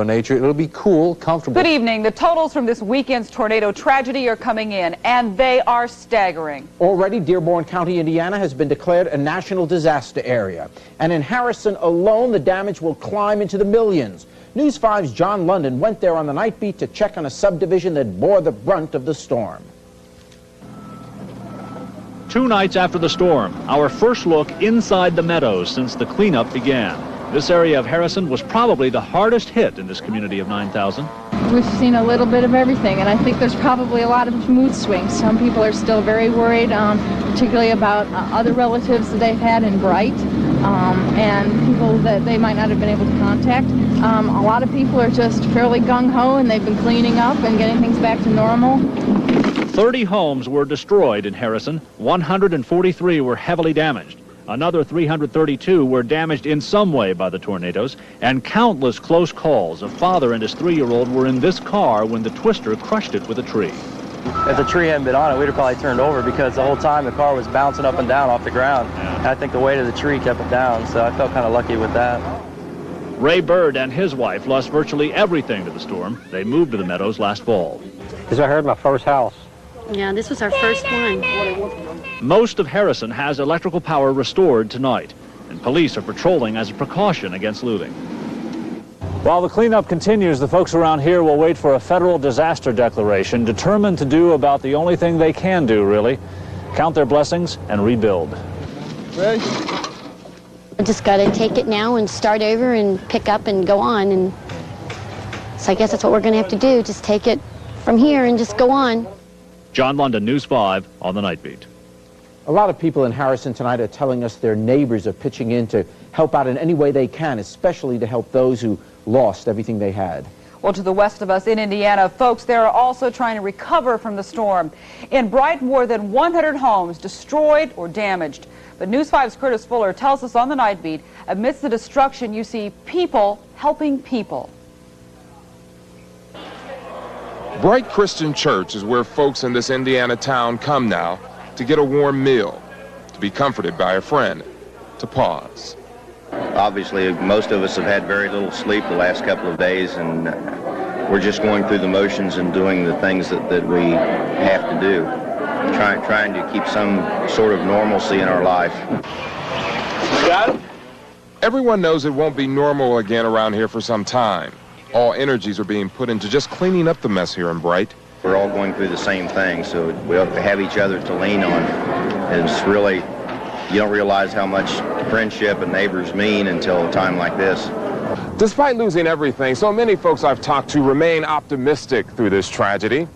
Nature. It'll be cool, comfortable. Good evening. The totals from this weekend's tornado tragedy are coming in, and they are staggering. Already, Dearborn County, Indiana has been declared a national disaster area. And in Harrison alone, the damage will climb into the millions. News 5's John London went there on the night beat to check on a subdivision that bore the brunt of the storm. 2 nights after the storm, our first look inside the meadows since the cleanup began. This area of Harrison was probably the hardest hit in this community of 9,000. We've seen a little bit of everything, and I think there's probably a lot of mood swings. Some people are still very worried, particularly about other relatives that they've had in Wright, and people that they might not have been able to contact. A lot of people are just fairly gung-ho, and they've been cleaning up and getting things back to normal. 30 homes were destroyed in Harrison. 143 were heavily damaged. Another 332 were damaged in some way by the tornadoes, and countless close calls. A father and his 3-year-old were in this car when the twister crushed it with a tree. If the tree hadn't been on it, we'd have probably turned over, because the whole time the car was bouncing up and down off the ground. And I think the weight of the tree kept it down, so I felt kind of lucky with that. Ray Bird and his wife lost virtually everything to the storm. They moved to the meadows last fall. This I heard my first house. Yeah, this was our first one. Most of Harrison has electrical power restored tonight, and police are patrolling as a precaution against looting. While the cleanup continues, the folks around here will wait for a federal disaster declaration, determined to do about the only thing they can do, really: count their blessings and rebuild. I just got to take it now and start over and pick up and go on. And so I guess that's what we're going to have to do, just take it from here and just go on. John London, News 5 on the Night Beat. A lot of people in Harrison tonight are telling us their neighbors are pitching in to help out in any way they can, especially to help those who lost everything they had. Well, to the west of us in Indiana, folks there are also trying to recover from the storm. In Wright, more than 100 homes destroyed or damaged. But News 5's Courtis Fuller tells us on the Night Beat, amidst the destruction, you see people helping people. Bright Christian Church is where folks in this Indiana town come now to get a warm meal, to be comforted by a friend, to pause. Obviously, most of us have had very little sleep the last couple of days, and we're just going through the motions and doing the things that we have to do, trying to keep some sort of normalcy in our life. Got it? Everyone knows it won't be normal again around here for some time. All energies are being put into just cleaning up the mess here in Bright. We're all going through the same thing, so we have each other to lean on. And it's really, you don't realize how much friendship and neighbors mean until a time like this. Despite losing everything, so many folks I've talked to remain optimistic through this tragedy.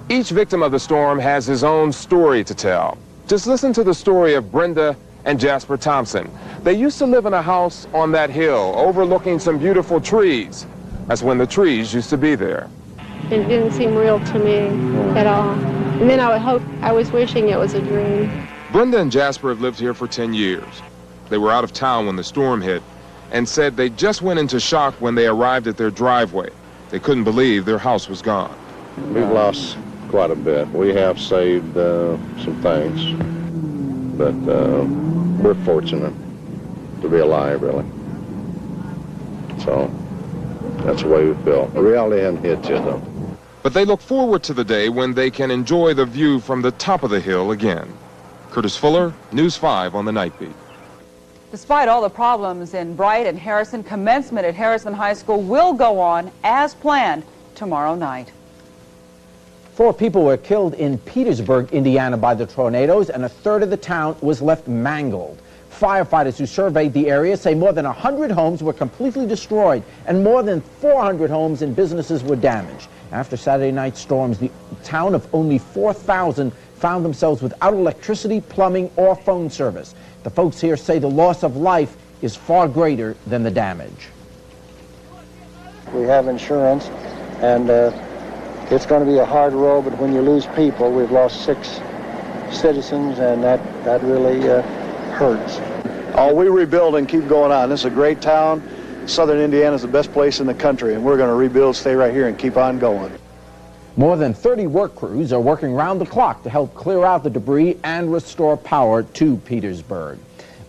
Each victim of the storm has his own story to tell. Just listen to the story of Brenda and Jasper Thompson. They used to live in a house on that hill overlooking some beautiful trees. That's when the trees used to be there. It didn't seem real to me at all. And then I was wishing it was a dream. Brenda and Jasper have lived here for 10 years. They were out of town when the storm hit and said they just went into shock when they arrived at their driveway. They couldn't believe their house was gone. We've lost quite a bit. We have saved some things, but we're fortunate to be alive, really. So that's the way we feel. The reality hasn't hit yet, though. But they look forward to the day when they can enjoy the view from the top of the hill again. Courtis Fuller, News 5 on the Night Beat. Despite all the problems in Bright and Harrison, commencement at Harrison High School will go on as planned tomorrow night. 4 people were killed in Petersburg, Indiana by the tornadoes, and a third of the town was left mangled. Firefighters who surveyed the area say more than 100 homes were completely destroyed and more than 400 homes and businesses were damaged. After Saturday night storms, the town of only 4,000 found themselves without electricity, plumbing, or phone service. The folks here say the loss of life is far greater than the damage. We have insurance, and it's going to be a hard road, but when you lose people, we've lost 6 citizens, and that really hurts. Oh, we rebuild and keep going on. This is a great town. Southern Indiana is the best place in the country, and we're going to rebuild, stay right here, and keep on going. More than 30 work crews are working round the clock to help clear out the debris and restore power to Petersburg.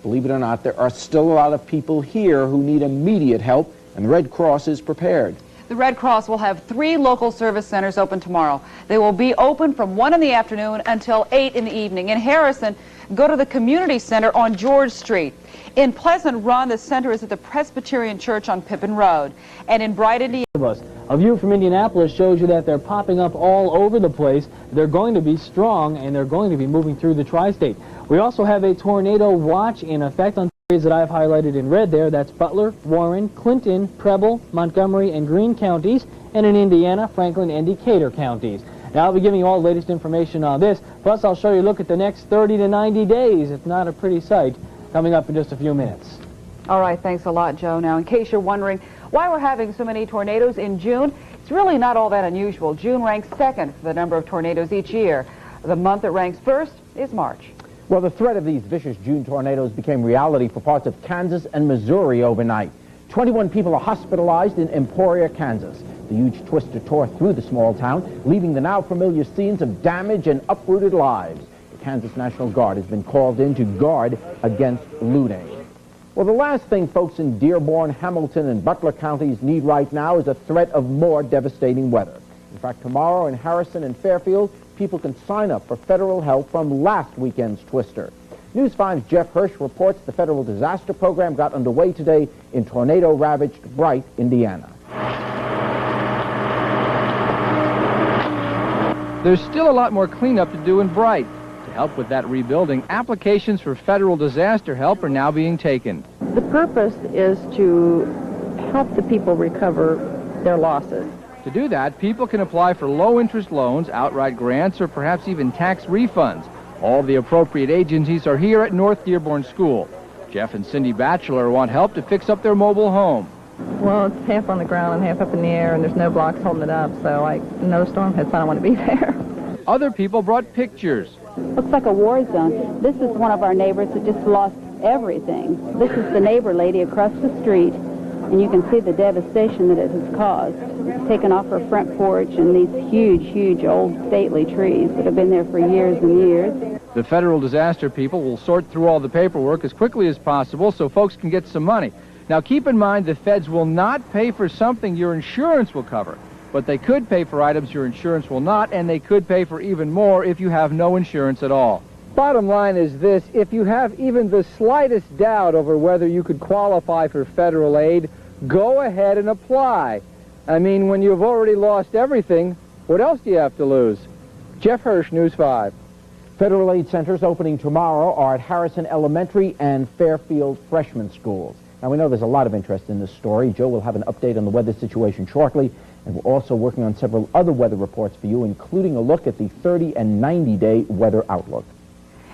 Believe it or not, there are still a lot of people here who need immediate help, and the Red Cross is prepared. The Red Cross will have 3 local service centers open tomorrow. They will be open from 1 in the afternoon until 8 in the evening. In Harrison, go to the community center on George Street. In Pleasant Run, the center is at the Presbyterian Church on Pippin Road. And in Bright, Indiana, a view from Indianapolis shows you that they're popping up all over the place. They're going to be strong, and they're going to be moving through the tri-state. We also have a tornado watch in effect on areas that I've highlighted in red there. That's Butler, Warren, Clinton, Preble, Montgomery, and Greene counties, and in Indiana, Franklin and Decatur counties. Now, I'll be giving you all the latest information on this. Plus, I'll show you a look at the next 30 to 90 days. It's not a pretty sight. Coming up in just a few minutes. All right, thanks a lot, Joe. Now, in case you're wondering why we're having so many tornadoes in June, it's really not all that unusual. June ranks second for the number of tornadoes each year. The month that ranks first is March. Well, the threat of these vicious June tornadoes became reality for parts of Kansas and Missouri overnight. 21 people are hospitalized in Emporia, Kansas. The huge twister tore through the small town, leaving the now familiar scenes of damage and uprooted lives. Kansas National Guard has been called in to guard against looting. Well, the last thing folks in Dearborn, Hamilton, and Butler counties need right now is a threat of more devastating weather. In fact, tomorrow in Harrison and Fairfield, people can sign up for federal help from last weekend's twister. News 5's Jeff Hirsh reports the federal disaster program got underway today in tornado-ravaged Wright, Indiana. There's still a lot more cleanup to do in Wright. To help with that rebuilding, applications for federal disaster help are now being taken. The purpose is to help the people recover their losses. To do that, people can apply for low-interest loans, outright grants, or perhaps even tax refunds. All the appropriate agencies are here at North Dearborn School. Jeff and Cindy Batchelor want help to fix up their mobile home. Well, it's half on the ground and half up in the air, and there's no blocks holding it up, so another storm hits, I don't want to be there. Other people brought pictures. Looks like a war zone. This is one of our neighbors that just lost everything. This is the neighbor lady across the street, and you can see the devastation that it has caused. It's taken off her front porch and these huge, huge old stately trees that have been there for years and years. The federal disaster people will sort through all the paperwork as quickly as possible so folks can get some money. Now, keep in mind the feds will not pay for something your insurance will cover, but they could pay for items your insurance will not, and they could pay for even more if you have no insurance at all. Bottom line is this: if you have even the slightest doubt over whether you could qualify for federal aid, go ahead and apply. I mean, when you've already lost everything, what else do you have to lose? Jeff Hirsh, News 5. Federal aid centers opening tomorrow are at Harrison Elementary and Fairfield Freshman Schools. Now, we know there's a lot of interest in this story. Joe will have an update on the weather situation shortly, and we're also working on several other weather reports for you, including a look at the 30 and 90-day weather outlook.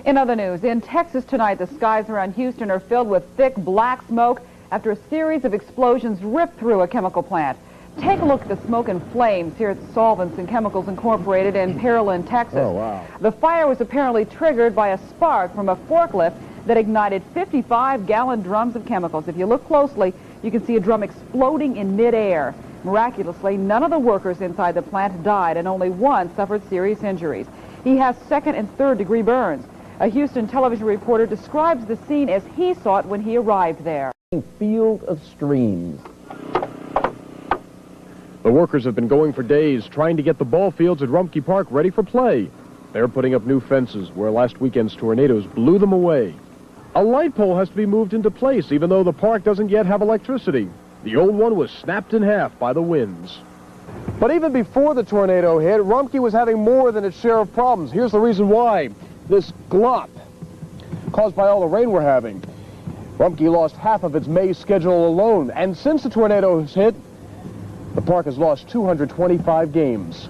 In other news, in Texas tonight, the skies around Houston are filled with thick black smoke after a series of explosions ripped through a chemical plant. Take a look at the smoke and flames here at Solvents and Chemicals Incorporated in Pearland, Texas. Oh, wow. The fire was apparently triggered by a spark from a forklift that ignited 55-gallon drums of chemicals. If you look closely, you can see a drum exploding in midair. Miraculously, none of the workers inside the plant died, and only one suffered serious injuries. He has second and third degree burns. A Houston television reporter describes the scene as he saw it when he arrived there. Field of streams. The workers have been going for days trying to get the ball fields at Rumpke Park ready for play. They're putting up new fences where last weekend's tornadoes blew them away. A light pole has to be moved into place even though the park doesn't yet have electricity. The old one was snapped in half by the winds. But even before the tornado hit, Rumpke was having more than its share of problems. Here's the reason why. This glop caused by all the rain we're having. Rumpke lost half of its May schedule alone, and since the tornadoes hit, the park has lost 225 games.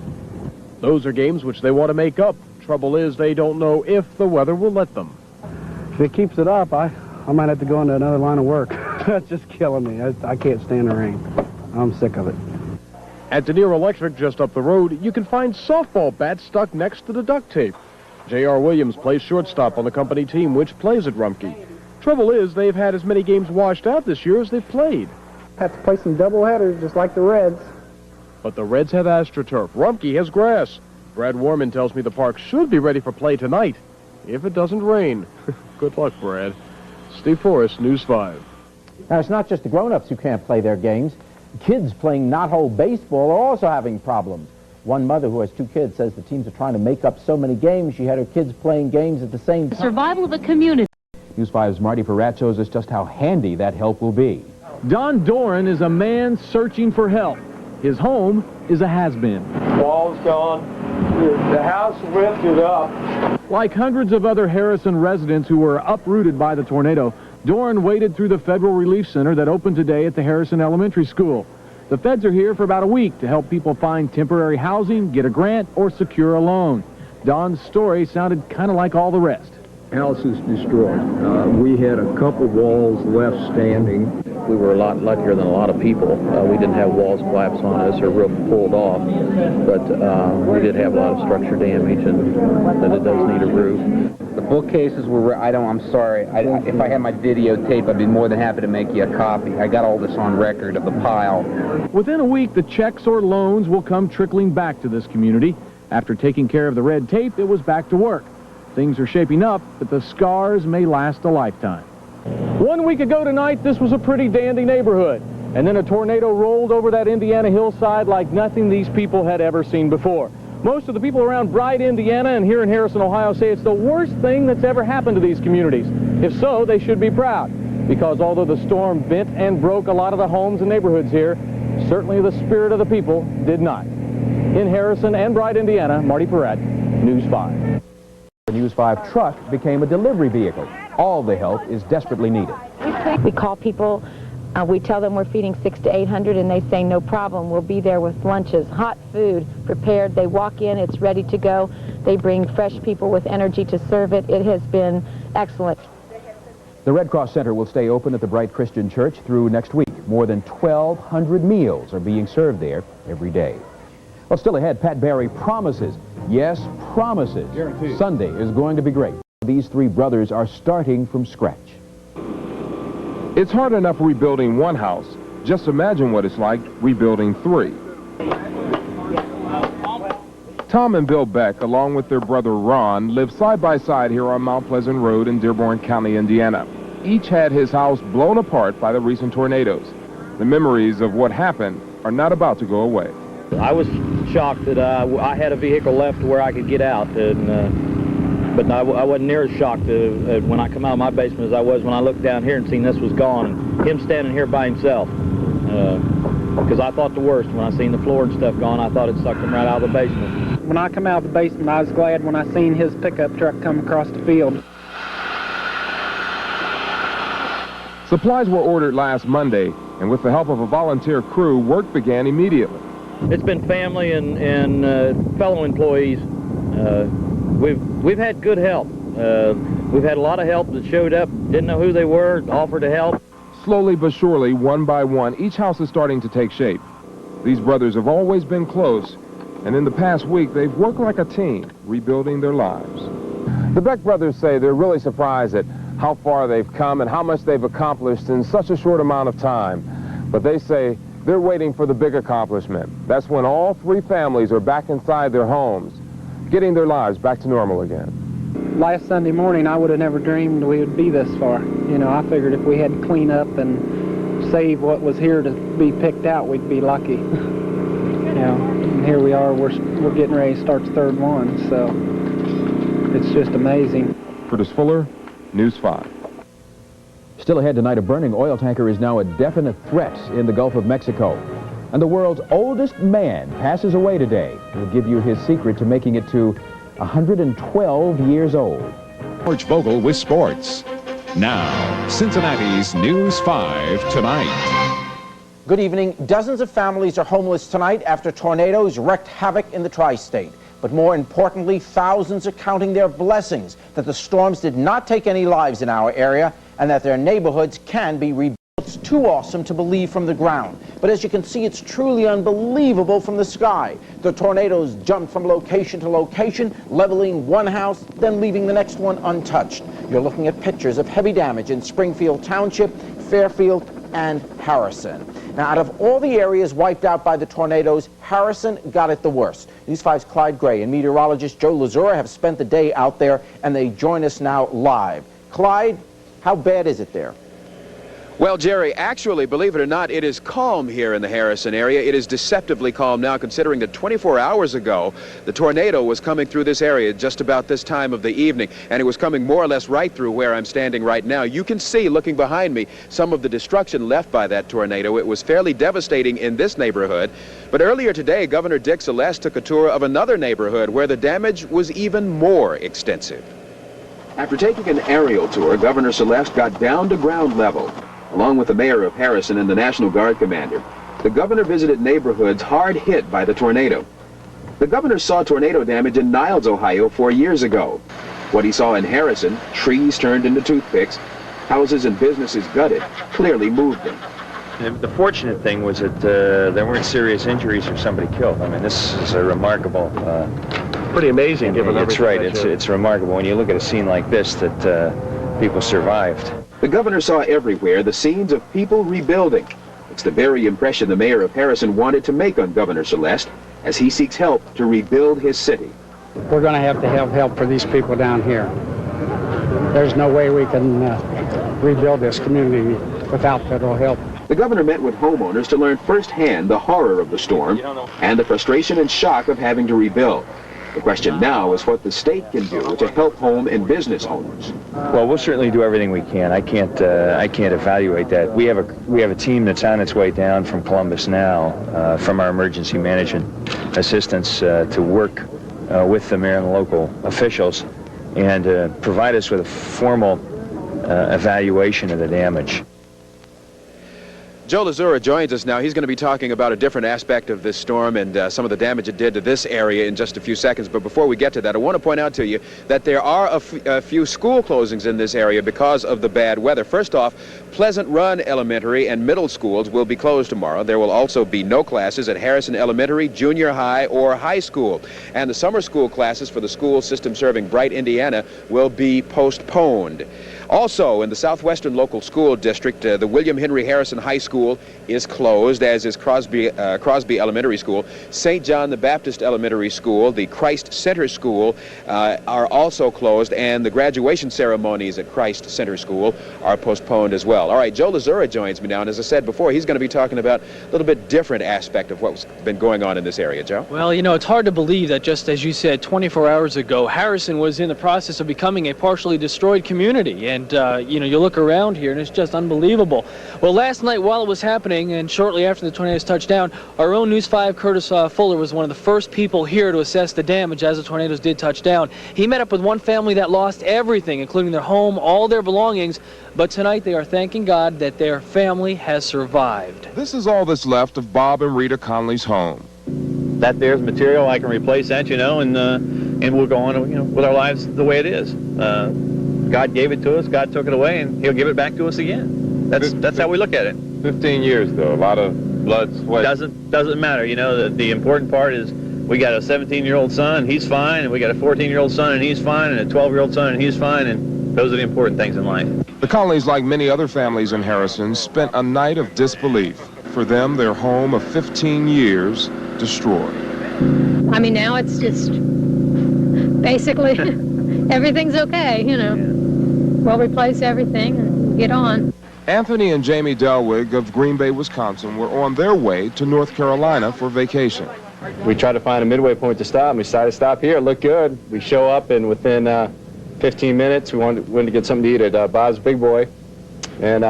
Those are games which they want to make up. Trouble is, they don't know if the weather will let them. If it keeps it up, I might have to go into another line of work. That's just killing me. I can't stand the rain. I'm sick of it. At Denier Electric, just up the road, you can find softball bats stuck next to the duct tape. J.R. Williams plays shortstop on the company team, which plays at Rumpke. Trouble is, they've had as many games washed out this year as they've played. Have to play some doubleheaders, just like the Reds. But the Reds have AstroTurf. Rumpke has grass. Brad Warman tells me the park should be ready for play tonight, if it doesn't rain. Good luck, Brad. Steve Forrest, News 5. Now, it's not just the grown-ups who can't play their games. Kids playing knot-hole baseball are also having problems. One mother who has 2 kids says the teams are trying to make up so many games she had her kids playing games at the same time. Survival of the community. News 5's Marty Pieratt shows us just how handy that help will be. Don Doran is a man searching for help. His home is a has-been. Wall's gone. The house lifted up. Like hundreds of other Harrison residents who were uprooted by the tornado, Doran waded through the Federal Relief Center that opened today at the Harrison Elementary School. The feds are here for about a week to help people find temporary housing, get a grant, or secure a loan. Don's story sounded kind of like all the rest. House is destroyed. We had a couple walls left standing. We were a lot luckier than a lot of people. We didn't have walls collapse on us or roof pulled off, but we did have a lot of structure damage, and that it does need a roof. The bookcases were, I'm sorry, if I had my videotape, I'd be more than happy to make you a copy. I got all this on record of the pile. Within a week, the checks or loans will come trickling back to this community. After taking care of the red tape, it was back to work. Things are shaping up, but the scars may last a lifetime. 1 week ago tonight, this was a pretty dandy neighborhood. And then a tornado rolled over that Indiana hillside like nothing these people had ever seen before. Most of the people around Wright, Indiana, and here in Harrison, Ohio, say it's the worst thing that's ever happened to these communities. If so, they should be proud, because although the storm bent and broke a lot of the homes and neighborhoods here, certainly the spirit of the people did not. In Harrison and Wright, Indiana, Marty Pieratt, News 5. The News 5 truck became a delivery vehicle. All the help is desperately needed. We call people, we tell them we're feeding 600 to 800, and they say no problem. We'll be there with lunches, hot food prepared. They walk in, it's ready to go. They bring fresh people with energy to serve it. It has been excellent. The Red Cross Center will stay open at the Bright Christian Church through next week. More than 1,200 meals are being served there every day. Well, still ahead, Pat Barry promises, yes, promises, guaranteed, Sunday is going to be great. These 3 brothers are starting from scratch. It's hard enough rebuilding one house. Just imagine what it's like rebuilding 3. Tom and Bill Beck, along with their brother Ron, live side by side here on Mount Pleasant Road in Dearborn County, Indiana. Each had his house blown apart by the recent tornadoes. The memories of what happened are not about to go away. I was shocked that I had a vehicle left where I could get out, and but I wasn't near as shocked when I come out of my basement as I was when I looked down here and seen this was gone, and him standing here by himself. Because I thought the worst. When I seen the floor and stuff gone, I thought it sucked him right out of the basement. When I come out of the basement, I was glad when I seen his pickup truck come across the field. Supplies were ordered last Monday, and with the help of a volunteer crew, work began immediately. It's been family and fellow employees. We've had good help. We've had a lot of help that showed up, didn't know who they were, offered to help. Slowly but surely, one by one, each house is starting to take shape. These brothers have always been close, and in the past week, they've worked like a team, rebuilding their lives. The Beck brothers say they're really surprised at how far they've come and how much they've accomplished in such a short amount of time. But they say they're waiting for the big accomplishment. That's when all 3 families are back inside their homes, getting their lives back to normal again. Last Sunday morning, I would have never dreamed we would be this far. You know, I figured if we had to clean up and save what was here to be picked out, we'd be lucky. You know, and here we are, we're getting ready to start the 3rd one, so it's just amazing. Courtis Fuller, News 5. Still ahead tonight, a burning oil tanker is now a definite threat in the Gulf of Mexico. And the world's oldest man passes away today. We'll give you his secret to making it to 112 years old. George Vogel with sports. Now, Cincinnati's News 5 Tonight. Good evening. Dozens of families are homeless tonight after tornadoes wreaked havoc in the tri-state. But more importantly, thousands are counting their blessings that the storms did not take any lives in our area and that their neighborhoods can be rebuilt. It's too awesome to believe from the ground. But as you can see, it's truly unbelievable from the sky. The tornadoes jumped from location to location, leveling one house, then leaving the next one untouched. You're looking at pictures of heavy damage in Springfield Township, Fairfield, and Harrison. Now, out of all the areas wiped out by the tornadoes, Harrison got it the worst. News 5's Clyde Gray and meteorologist Joe Lizura have spent the day out there, and they join us now live. Clyde, how bad is it there? Well, Jerry, actually, believe it or not, it is calm here in the Harrison area. It is deceptively calm now, considering that 24 hours ago, the tornado was coming through this area just about this time of the evening, and it was coming more or less right through where I'm standing right now. You can see, looking behind me, some of the destruction left by that tornado. It was fairly devastating in this neighborhood. But earlier today, Governor Dick Celeste took a tour of another neighborhood where the damage was even more extensive. After taking an aerial tour, Governor Celeste got down to ground level. Along with the mayor of Harrison and the National Guard commander, the governor visited neighborhoods hard hit by the tornado. The governor saw tornado damage in Niles, Ohio 4 years ago. What he saw in Harrison, trees turned into toothpicks, houses and businesses gutted, clearly moved him. The fortunate thing was that there weren't serious injuries or somebody killed. I mean, this is a remarkable... pretty amazing, given everything. It's right. It's remarkable when you look at a scene like this that people survived. The governor saw everywhere the scenes of people rebuilding. It's the very impression the mayor of Harrison wanted to make on Governor Celeste as he seeks help to rebuild his city. We're going to have help for these people down here. There's no way we can rebuild this community without federal help. The governor met with homeowners to learn firsthand the horror of the storm and the frustration and shock of having to rebuild. The question now is what the state can do to help home and business owners. Well, we'll certainly do everything we can. I can't evaluate that. We have a team that's on its way down from Columbus now, from our emergency management assistance, to work with the mayor and the local officials and provide us with a formal evaluation of the damage. Joe Lizura joins us now. He's going to be talking about a different aspect of this storm and some of the damage it did to this area in just a few seconds. But before we get to that, I want to point out to you that there are a few school closings in this area because of the bad weather. First off, Pleasant Run Elementary and middle schools will be closed tomorrow. There will also be no classes at Harrison Elementary, junior high, or high school. And the summer school classes for the school system serving Wright, Indiana will be postponed. Also, in the Southwestern Local School District, the William Henry Harrison High School is closed, as is Crosby Elementary School. St. John the Baptist Elementary School, the Christ Center School are also closed, and the graduation ceremonies at Christ Center School are postponed as well. All right, Joe Lizura joins me now, and as I said before, he's going to be talking about a little bit different aspect of what's been going on in this area. Joe? Well, you know, it's hard to believe that just as you said 24 hours ago, Harrison was in the process of becoming a partially destroyed community. And you know, you look around here and it's just unbelievable. Well, last night while it was happening and shortly after the tornadoes touched down, our own News 5 Courtis Fuller was one of the first people here to assess the damage as the tornadoes did touch down. He met up with one family that lost everything, including their home, all their belongings, but tonight they are thanking God that their family has survived. This is all that's left of Bob and Rita Conley's home. That there's material, I can replace that, you know, and we'll go on, you know, with our lives the way it is. God gave it to us, God took it away, and he'll give it back to us again. That's how we look at it. 15 years, though, a lot of blood, sweat. Doesn't matter, you know, the important part is we got a 17-year-old son, he's fine, and we got a 14-year-old son, and he's fine, and a 12-year-old son, and he's fine, and those are the important things in life. The Conleys, like many other families in Harrison, spent a night of disbelief. For them, their home of 15 years destroyed. I mean, now it's just basically everything's okay, you know. We'll replace everything and get on. Anthony and Jamie Delwig of Green Bay, Wisconsin, were on their way to North Carolina for vacation. We tried to find a midway point to stop, and we decided to stop here. It looked good. We show up, and within 15 minutes, we wanted to get something to eat at Bob's Big Boy, and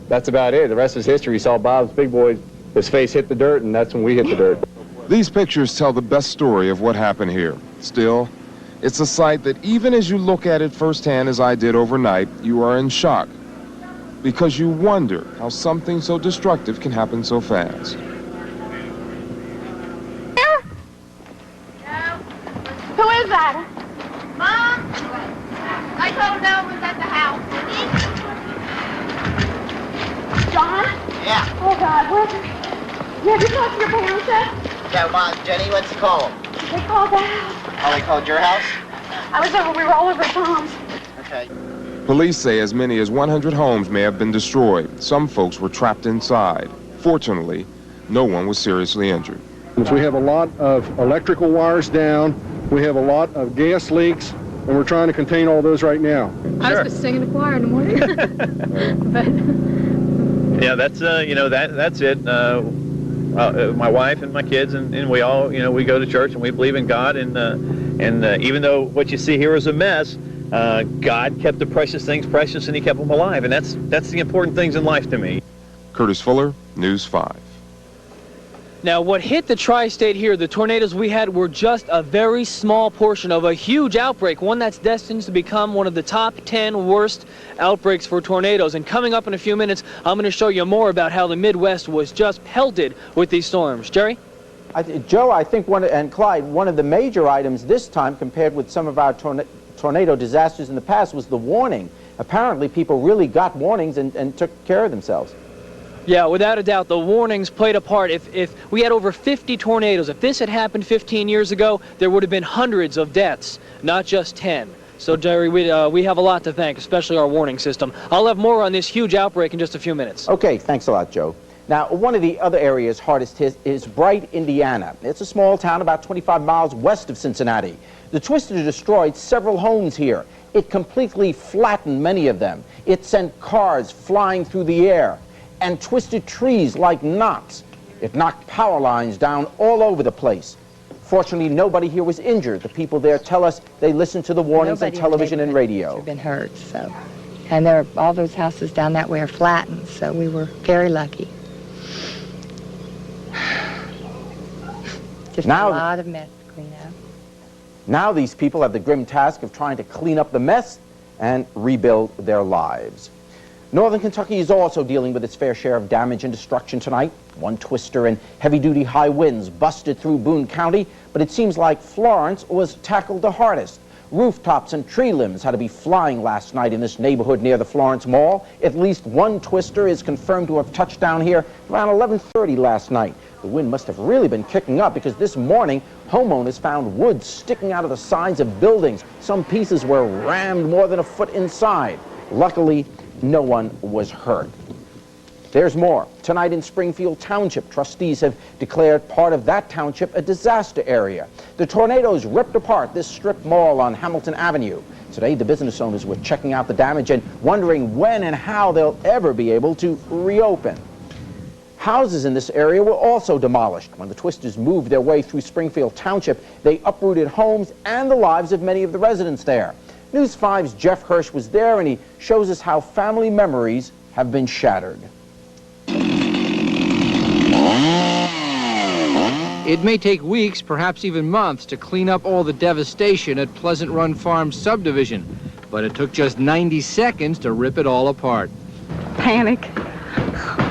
that's about it. The rest is history. We saw Bob's Big Boy, his face hit the dirt, and that's when we hit the dirt. These pictures tell the best story of what happened here. Still, it's a sight that even as you look at it firsthand, as I did overnight, you are in shock, because you wonder how something so destructive can happen so fast. Who is that? Mom? I told him no one was at the house. John? Yeah. Oh, God, what? Yeah, have you talked to your parents yet? Yeah, Mom, Jenny, let's call them. They called the house. Oh, they called your house? I was over, we were all over at Tom's. Okay. Police say as many as 100 homes may have been destroyed. Some folks were trapped inside. Fortunately, no one was seriously injured. We have a lot of electrical wires down. We have a lot of gas leaks, and we're trying to contain all those right now. I was just singing the choir in the morning. Yeah, that's that's it. My wife and my kids and we all, we go to church and we believe in God, and even though what you see here is a mess, God kept the precious things precious and He kept them alive, and that's the important things in life to me. Courtis Fuller, News 5. Now, what hit the tri-state here, the tornadoes we had, were just a very small portion of a huge outbreak, one that's destined to become one of the top 10 worst outbreaks for tornadoes. And coming up in a few minutes, I'm going to show you more about how the Midwest was just pelted with these storms. Jerry? Joe, I think and Clyde, one of the major items this time compared with some of our tornado disasters in the past was the warning. Apparently, people really got warnings and took care of themselves. Yeah, without a doubt, the warnings played a part. If we had over 50 tornadoes, if this had happened 15 years ago, there would have been hundreds of deaths, not just 10. So, Jerry, we have a lot to thank, especially our warning system. I'll have more on this huge outbreak in just a few minutes. Okay, thanks a lot, Joe. Now, one of the other areas hardest hit is Wright, Indiana. It's a small town about 25 miles west of Cincinnati. The twister destroyed several homes here. It completely flattened many of them. It sent cars flying through the air and twisted trees like knots. It knocked power lines down all over the place. Fortunately, nobody here was injured. The people there tell us they listened to the warnings on television and radio. Been hurt, so, and all those houses down that way are flattened, so we were very lucky. Just a lot of mess to clean up. Now these people have the grim task of trying to clean up the mess and rebuild their lives. Northern Kentucky is also dealing with its fair share of damage and destruction tonight. One twister and heavy-duty high winds busted through Boone County, but it seems like Florence was tackled the hardest. Rooftops and tree limbs had to be flying last night in this neighborhood near the Florence Mall. At least one twister is confirmed to have touched down here around 11:30 last night. The wind must have really been kicking up because this morning, homeowners found wood sticking out of the sides of buildings. Some pieces were rammed more than a foot inside. Luckily, no one was hurt. There's more. Tonight in Springfield Township, trustees have declared part of that township a disaster area. The tornadoes ripped apart this strip mall on Hamilton Avenue. Today, the business owners were checking out the damage and wondering when and how they'll ever be able to reopen. Houses in this area were also demolished. When the twisters moved their way through Springfield Township, they uprooted homes and the lives of many of the residents there. News 5's Jeff Hirsh was there, and he shows us how family memories have been shattered. It may take weeks, perhaps even months, to clean up all the devastation at Pleasant Run Farm subdivision, but it took just 90 seconds to rip it all apart. Panic.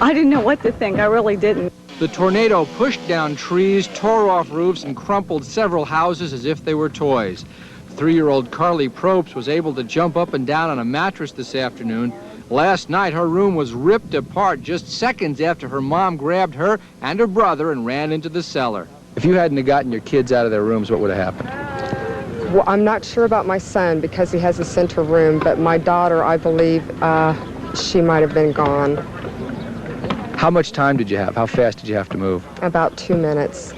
I didn't know what to think. I really didn't. The tornado pushed down trees, tore off roofs, and crumpled several houses as if they were toys. 3-year-old Carly Probst was able to jump up and down on a mattress this afternoon. Last night, her room was ripped apart just seconds after her mom grabbed her and her brother and ran into the cellar. If you hadn't gotten your kids out of their rooms, what would have happened? Well, I'm not sure about my son because he has a center room, but my daughter, I believe, she might have been gone. How much time did you have? How fast did you have to move? About 2 minutes.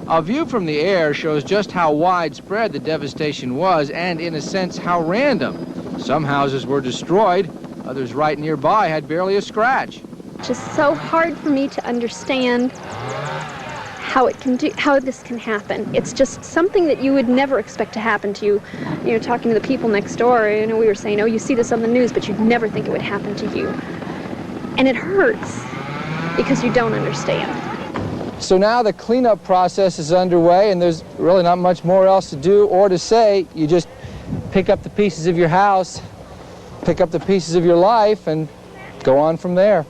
A view from the air shows just how widespread the devastation was and, in a sense, how random. Some houses were destroyed. Others right nearby had barely a scratch. Just so hard for me to understand how this can happen. It's just something that you would never expect to happen to you. You know, talking to the people next door, we were saying, oh, you see this on the news, but you'd never think it would happen to you. And it hurts because you don't understand. So now the cleanup process is underway, and there's really not much more else to do or to say. You just pick up the pieces of your house, pick up the pieces of your life, and go on from there.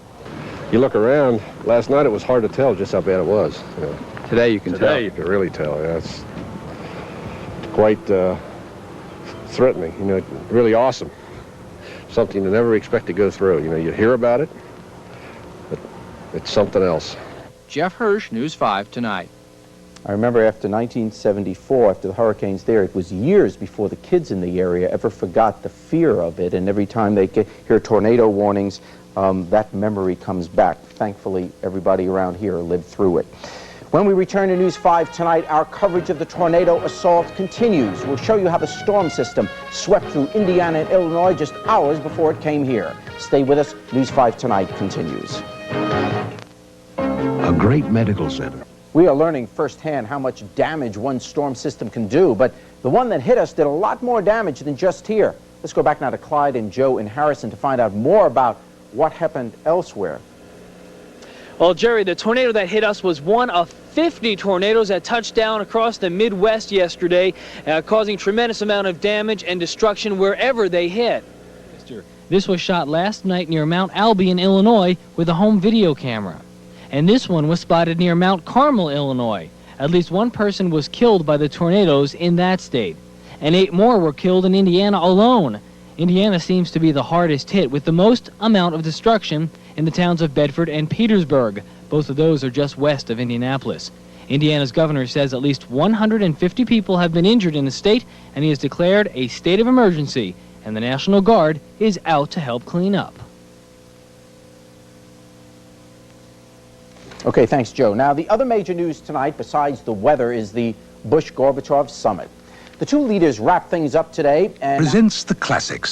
You look around, last night it was hard to tell just how bad it was. You know. Today you can tell. Today you can really tell, yeah. It's quite threatening, you know, really awesome. Something you never expect to go through. You know, you hear about it, but it's something else. Jeff Hirsh, News 5 Tonight. I remember after 1974, after the hurricanes there, it was years before the kids in the area ever forgot the fear of it, and every time they hear tornado warnings, that memory comes back. Thankfully, everybody around here lived through it. When we return to News 5 tonight, our coverage of the tornado assault continues. We'll show you how the storm system swept through Indiana and Illinois just hours before it came here. Stay with us. News 5 Tonight continues. great medical center. We are learning firsthand how much damage one storm system can do, but the one that hit us did a lot more damage than just here. Let's go back now to Clyde and Joe in Harrison to find out more about what happened elsewhere. Well, Jerry, the tornado that hit us was one of 50 tornadoes that touched down across the Midwest yesterday, causing tremendous amount of damage and destruction wherever they hit. This was shot last night near Mount Albion, Illinois, with a home video camera. And this one was spotted near Mount Carmel, Illinois. At least one person was killed by the tornadoes in that state. And 8 more were killed in Indiana alone. Indiana seems to be the hardest hit, with the most amount of destruction in the towns of Bedford and Petersburg. Both of those are just west of Indianapolis. Indiana's governor says at least 150 people have been injured in the state, and he has declared a state of emergency, and the National Guard is out to help clean up. Okay, thanks, Joe. Now, the other major news tonight, besides the weather, is the Bush-Gorbachev summit. The two leaders wrapped things up today and presents the classics.